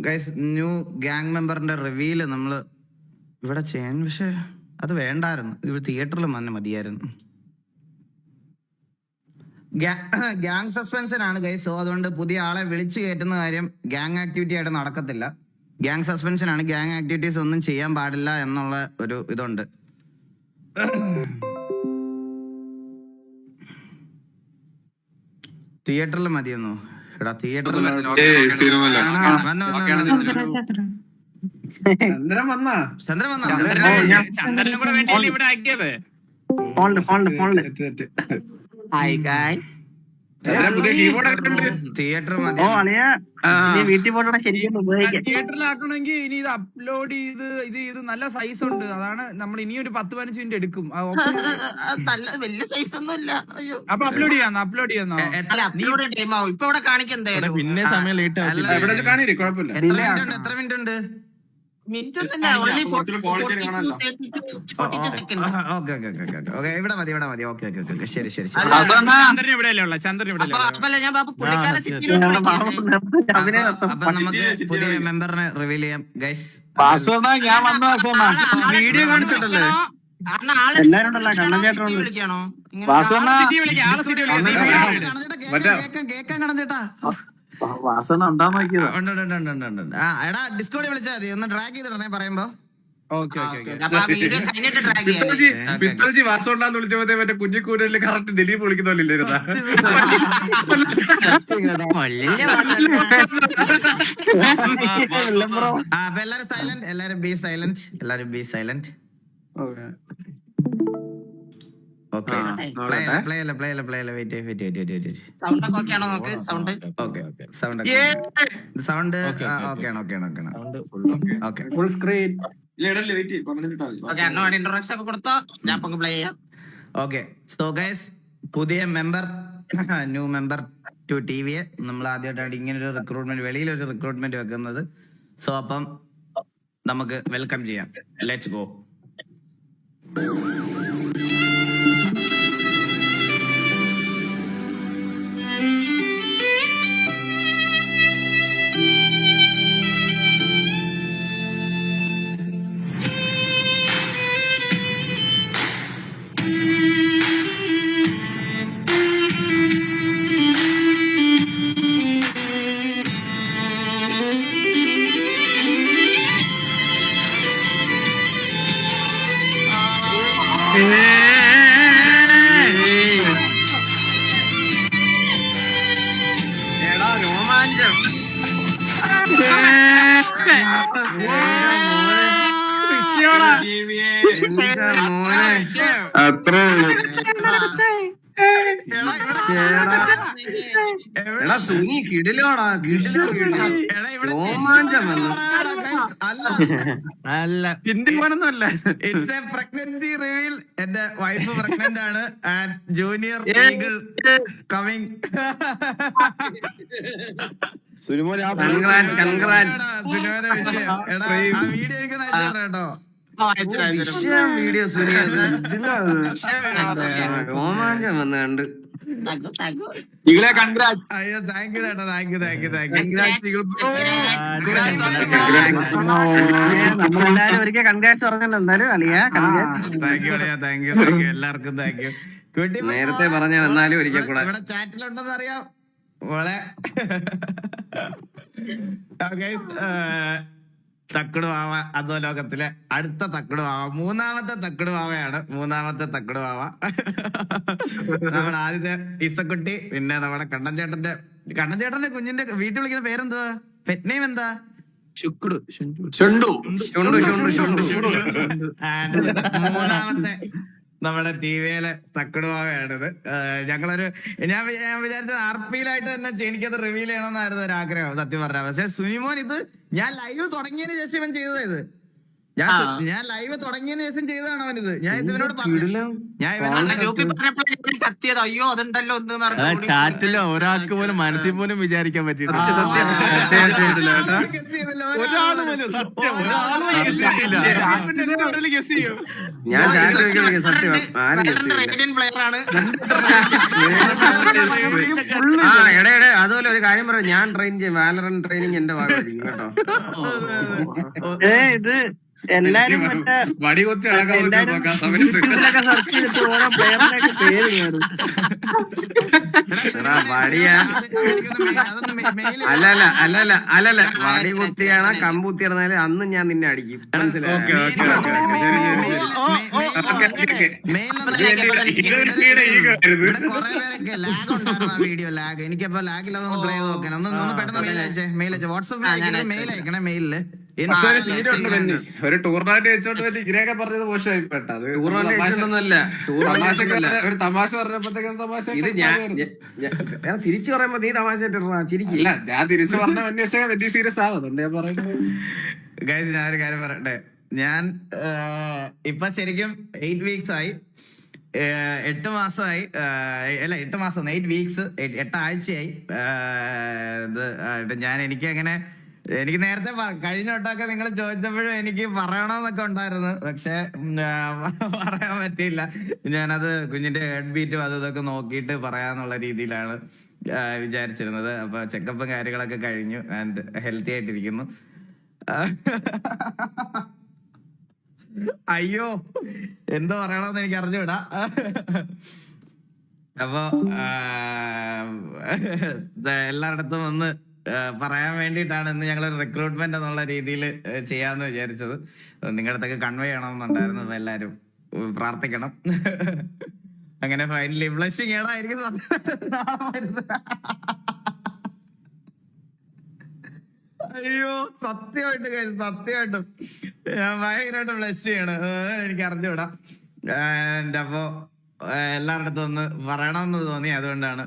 Guys new gang മെമ്പറിന്റെ reveal നമ്മള് ഇവിടെ ചെയ്യാൻ, പക്ഷെ അത് വേണ്ടായിരുന്നു. ഇത് തിയേറ്ററിൽ തന്നെ മതിയായിരുന്നു. Gang സസ്പെൻഷനാണ് guys. സോ അതുകൊണ്ട് പുതിയ ആളെ വിളിച്ചു കയറ്റുന്ന കാര്യം ഗ്യാങ് ആക്ടിവിറ്റി ആയിട്ട് നടക്കത്തില്ല. ഗ്യാങ് സസ്പെൻഷനാണ്. ഗ്യാങ് ആക്ടിവിറ്റീസ് ഒന്നും ചെയ്യാൻ പാടില്ല എന്നുള്ള ഒരു ഇതുണ്ട്. തിയേറ്ററിൽ മതിയെന്നോ? എടാ തിയേറ്ററിൽ ചന്ദ്രൻ വന്നാ ചന്ദ്രനും കൂടെ വേണ്ടിയല്ലേ ഇവിടെ ആക്കിയത്. തിയേറ്റർ തിയേറ്ററിലാക്കണമെങ്കിൽ ഇനി ഇത് അപ്ലോഡ് ചെയ്ത് നല്ല സൈസ് ഉണ്ട്. അതാണ് നമ്മൾ ഇനി ഒരു 10-15 മിനിറ്റ് എടുക്കും. വലിയ സൈസ് ഒന്നും ഇല്ല. അപ്പൊ അപ്ലോഡ് ചെയ്യാന്നോ ഇപ്പൊ ഇവിടെ കാണിക്കണ്ടേ? പിന്നെ സമയം ലേറ്റ് കാണില്ലേ, കുഴപ്പമില്ല. എത്ര മിനിറ്റ് ഉണ്ട്? മിനിറ്റ് ഇവിടെ മതി. ഓക്കെ ശരി. ചന്ദ്രൻ ഇവിടെയല്ലേ ഉള്ള. ചന്ദ്രൻ ഇവിടെ അപ്പൊ നമുക്ക് പുതിയ മെമ്പറിനെ റിവീൽ ചെയ്യാം ഗൈസ്. ഞാൻ വന്ന വീഡിയോ കാണിച്ചിട്ടല്ലേ? വിളിക്കണോ? കേക്കാൻ കണഞ്ഞേട്ടാ. എടാ ഡിസ്കോഡിൽ വിളിച്ചാൽ മതി. ഒന്ന് ഡ്രാഗ് ചെയ്തിടണേ പറയുമ്പോ. പിത്രജി വാസോണ്ടാന്ന് വിളിച്ചപ്പോഴത്തേ മറ്റേ കുഞ്ഞിക്കൂരല് കറക്റ്റ് ദിലീപ് വിളിക്കുന്നോലില്ലായിരുന്ന. അപ്പൊ എല്ലാരും സൈലന്റ്. എല്ലാരും ബി സൈലന്റ്. ഓക്കെ പ്ലേ അല്ല വെയിറ്റ്. സൗണ്ട് ഒക്കെ ആണോ നോക്ക്. Sound okay full screen. Introduction ഒക്കെ കൊടുത്തോ. ഞാൻ പ്ലേ ചെയ്യാം. ഓക്കെ സോ ഗൈസ്, പുതിയ member, new member to TV. നമ്മൾ ആദ്യമായിട്ടാണ് ഇങ്ങനെ ഒരു റിക്രൂട്ട്മെന്റ്, വെളിയിലൊരു റിക്രൂട്ട്മെന്റ് വെക്കുന്നത്. സോ അപ്പം നമുക്ക് വെൽക്കം ചെയ്യാം. Let's go. രോമാഞ്ചം. എടാ സുനി കിടിലോടാ, രോമാഞ്ചം അല്ല എന്റെ മോനൊന്നും അല്ല. It's a pregnancy reveal. എന്റെ വൈഫ് പ്രഗ്നന്റ് ആണ്. And junior eagle coming. Congrats. സിനിമയുടെ വിഷയം. എടാ ആ വീഡിയോ എനിക്ക് കേട്ടോ. വീഡിയോ സുനി രോമാഞ്ചം വന്ന് കണ്ട്. അയ്യോ താങ്ക് യു ചേട്ടാ, താങ്ക് യു. നമ്മളെല്ലാരും ഒരിക്കൽ കൺഗ്രാറ്റ്സ് പറഞ്ഞല്ലോ. എന്തായാലും അളിയാ താങ്ക് യു എല്ലാവർക്കും താങ്ക് യു. നേരത്തെ പറഞ്ഞ എന്നാലും ഒരിക്കൽ കൂടെ ഇവിടെ ചാറ്റിലുണ്ടെന്ന് അറിയാം മോളെ. തക്കട് മാവ അധോലോകത്തിലെ അടുത്ത തക്കട് മാവ, മൂന്നാമത്തെ തക്കട് മാവയാണ്. നമ്മുടെ ആദ്യത്തെ ഇസക്കുട്ടി, പിന്നെ നമ്മുടെ കണ്ണൻചേട്ടന്റെ കുഞ്ഞിന്റെ വീട്ടിൽ വിളിക്കുന്ന പേരെന്തുവാ? പെറ്റ് നെയിം എന്താ? മൂന്നാമത്തെ നമ്മുടെ TVയിലെ തക്കടുവാവയാണിത്. ഞങ്ങളൊരു ഞാൻ വിചാരിച്ചത് RPയിലായിട്ട് തന്നെ എനിക്കത് റിവീൽ ചെയ്യണമെന്നായിരുന്നു ഒരു ആഗ്രഹം സത്യം പറഞ്ഞാൽ. പക്ഷെ സുനിമോൻ ഇത് ഞാൻ ലൈവ് തുടങ്ങിയതിന് ശേഷം ഇവൻ ചെയ്തത്. ഇത് ഞാൻ ലൈവ് തുടങ്ങിയതിന് ശേഷം ചെയ്തതാണ് അവനിത്. ഞാൻ ഇതിനോട് പറഞ്ഞു. അയ്യോ അതുണ്ടല്ലോ ചാറ്റില് ഒരാൾക്ക് പോലും മനസ്സിൽ പോലും വിചാരിക്കാൻ പറ്റിയിട്ടില്ല. ഒരാള് പോലും സത്യം ഒരാള് guess ചെയ്തില്ല. ഗസ് ചെയ്യും. ഞാൻ ചാറ്റ് ചോദിക്കുന്നത് സത്യം ആരും guess ചെയ്യില്ല. റേഡിയൻ പ്ലെയർ ആണ്. എടേ അതുപോലെ ഒരു കാര്യം പറയാം, ഞാൻ ട്രെയിൻ ചെയ്യും, വാലറൻ ട്രെയിനിങ് എന്റെ ഭാഗമായിരിക്കും കേട്ടോ. ഇത് എല്ലാരും മറ്റേ വടി കൊത്തി അടക്കാൻ പറ്റുമോ നോക്കാം സമയത്ത്. സെർച്ച് ചെയ്തിട്ട് ഓരോ പ്ലെയറിനൊക്കെ പേര് കയറും. വടിയാ അല്ലല്ല വടി കുത്തിയാണോ കമ്പുത്തിയാണെന്നാലും അന്ന് ഞാൻ നിന്നെ അടിക്കും, മനസ്സിലായോ? Okay okay okay video lag എനിക്കപ്പോ ലാഗിലൊന്ന് പ്ലേ നോക്കാൻ ഒന്ന് പെട്ടെന്ന് മെയിൽ അയച്ചേ വാട്സ്ആപ്പ് മെയിൽ അയക്കണേ മെയിലില്. ഒരു ടൂർണമെന്റ് വെച്ചോണ്ട് പറ്റി ഇങ്ങനെയൊക്കെ പറഞ്ഞത് മോശമായി പെട്ടത്. ടൂർണമെന്റ് വെച്ചിട്ടൊന്നുമല്ല, ഒരു തമാശ പറഞ്ഞപ്പോഴത്തേക്കും തമാശ ഇത് ഞാൻ തിരിച്ചു പറയുമ്പോ നീ തമാശ ചിരിക്കില്ല. ഇല്ല, ഞാൻ തിരിച്ചു പറഞ്ഞ അന്വേഷണം വലിയ സീരിയസ് ആവും, അതുകൊണ്ട് ഞാൻ പറയുന്നത്. ഗൈസ് ഞാനൊരു കാര്യം പറയട്ടെ, ഞാൻ ഇപ്പൊ ശരിക്കും 8 weeks ആയി, 8 മാസമായി, അല്ല 8 മാസം 8 weeks 8 ആഴ്ചയായി. ഞാൻ എനിക്ക് നേരത്തെ കഴിഞ്ഞ വട്ടമൊക്കെ നിങ്ങൾ ചോദിച്ചപ്പോഴും എനിക്ക് പറയണമെന്നൊക്കെ ഉണ്ടായിരുന്നു, പക്ഷെ പറയാൻ പറ്റിയില്ല. ഞാനത് കുഞ്ഞിന്റെ ഹെഡ് ബീറ്റും അതും ഇതൊക്കെ നോക്കിയിട്ട് പറയാന്നുള്ള രീതിയിലാണ് വിചാരിച്ചിരുന്നത്. അപ്പൊ ചെക്കപ്പും കാര്യങ്ങളൊക്കെ കഴിഞ്ഞു ആൻഡ് ഹെൽത്തി ആയിട്ടിരിക്കുന്നു. അയ്യോ എന്തോ പറയണമെന്ന് എനിക്ക് അറിഞ്ഞുവിടാ. അപ്പൊ എല്ലായിടത്തും ഒന്ന് പറയാൻ വേണ്ടിയിട്ടാണ് ഇന്ന് ഞങ്ങൾ റിക്രൂട്ട്മെന്റ് എന്നുള്ള രീതിയിൽ ചെയ്യാന്ന് വിചാരിച്ചത്. നിങ്ങളുടെ അടുത്തൊക്കെ കൺവേ ചെയ്യണമെന്നുണ്ടായിരുന്നു. അപ്പൊ എല്ലാരും പ്രാർത്ഥിക്കണം. അങ്ങനെ ഫൈനലി ബ്ലഷിങ് ഏടായിരിക്കും. അയ്യോ സത്യമായിട്ടും ഞാൻ ഭയങ്കരമായിട്ട് ബ്ലഷ് ചെയ്യണം, എനിക്ക് അറിഞ്ഞുവിടാം. അപ്പൊ എല്ലാവരുടെ അടുത്തും ഒന്ന് പറയണമെന്ന് തോന്നി, അതുകൊണ്ടാണ്